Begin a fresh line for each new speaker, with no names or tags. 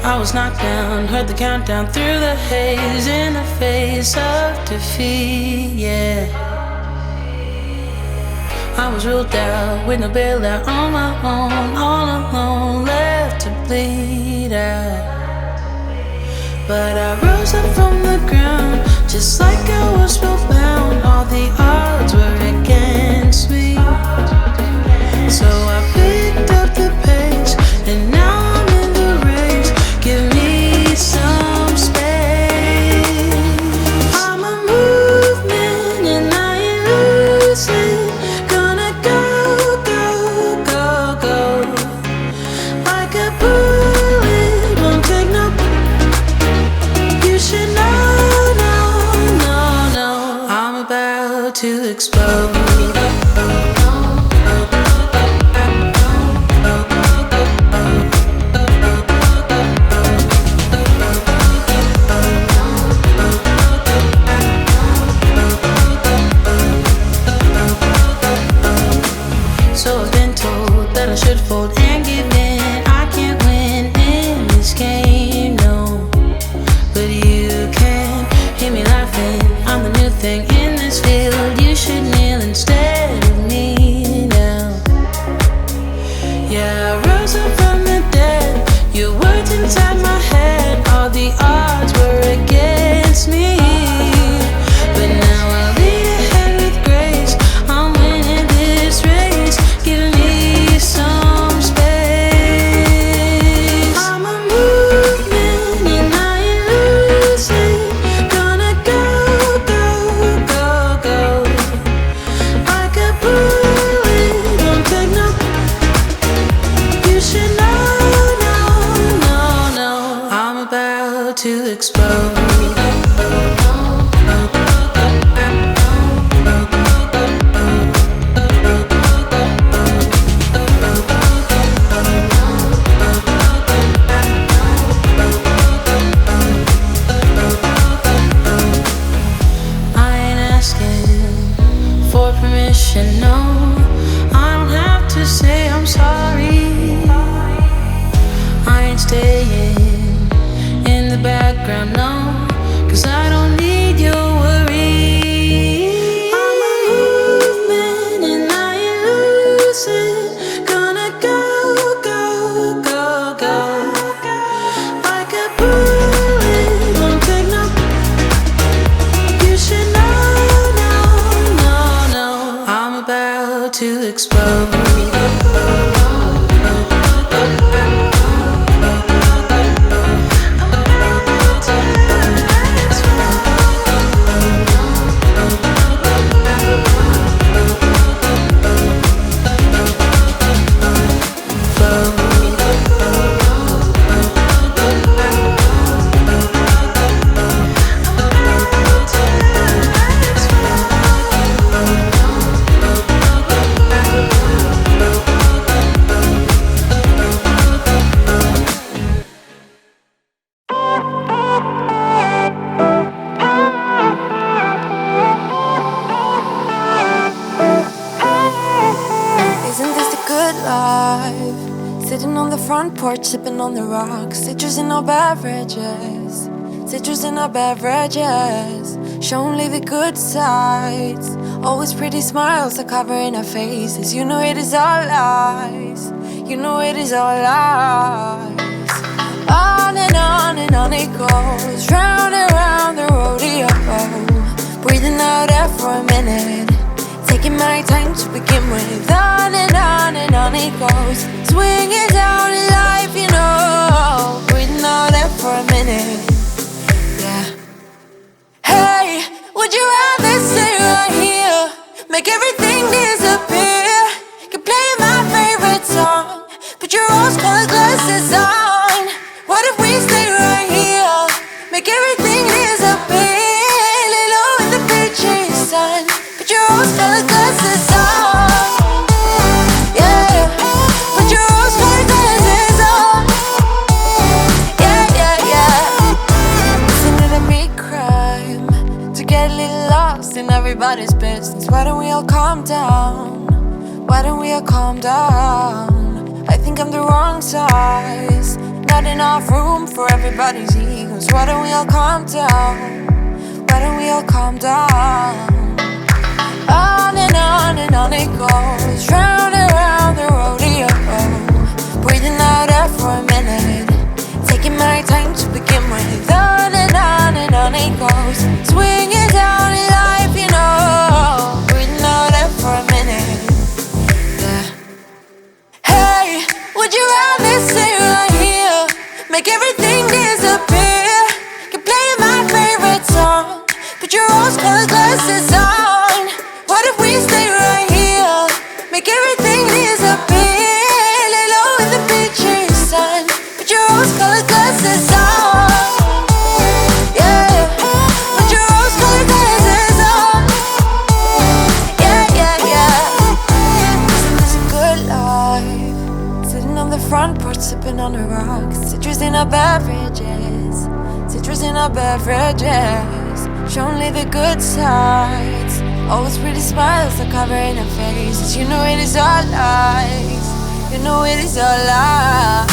I was knocked down, heard the countdown through the haze in the face of defeat, yeah. I was ruled out with no bailout on my own, all alone, left to bleed out. But I rose up from the ground, just like I was spellbound. All the odds were against me, so I picked up the pace, and now I'm in the race. Give me some space. I'm a movement and I ain't losing. Gonna go, go, go, go. Like a bullet, won't take no. You should know, no, no, no. I'm about to explode. So I've been told that I should fold and give in. I can't win in this game, no. But you can hear me laughing. I'm the new thing in this field. You should kneel instead of me now. Yeah, I rose up from the dead. Your words inside my head. All the odds were against me, but now I lead ahead with grace. I'm winning this race. Give me some space. I'm a movement and I ain't losing. Gonna go, go, go, go. Like a bullet, won't take no. You should know, no, no, no. I'm about to explode. I ain't asking for permission, no. I don't have to say I'm sorry. I ain't staying in the background, no. 'Cause I don't need your worry. I'm a movement and I ain't losing. Gonna go, go, go, go. Like a bullet, won't take no. You should know, no, no, no. I'm about to explode.
Isn't this the good life? Sitting on the front porch, sipping on the rocks. Citrus in our beverages. Citrus in our beverages. Show only the good sides. Always pretty smiles are covering our faces. You know it is all lies. You know it is all lies. On and on it goes. Round and round the rodeo. Breathing out air for a minute. Taking my time to begin with. On and on it goes. Swinging down in life, you know. Breathing out air for a minute. Yeah. Hey, would you rather stay right here? Make everything disappear. Keep playing my favorite song. Put your rose-colored glasses on. What if we stay right here? Make everything disappear. Lay low in the beaching sun. Put your rose-colored glasses on. Yeah, put your rose-colored glasses on. Yeah, yeah, yeah. Isn't it a big crime to get a little lost in everybody's business? Why don't we all calm down? Why don't we all calm down? I think I'm the wrong size. Not enough room for everybody's egos. Why don't we all calm down? Why don't we all calm down? On and on it goes, round and round the rodeo. Breathing out air for a minute, taking my time to begin with. On and on it goes, swinging down in life, you know. Breathing out air for a minute, yeah. Hey, would you rather stay right here, make everything disappear? Keep playing my favorite song, put your rose-colored glasses on. What if we stay right here, make everything disappear? Lay low in the beaching sun, put your rose-colored glasses on. Yeah, put your rose-colored glasses on. Yeah, yeah, yeah. Isn't this a good life? Sitting on the front porch, sipping on the rocks. Citrus in our beverages, citrus in our beverages. Show only the good sides. Always pretty smiles are covering her faces. You know it is all lies. You know it is all lies.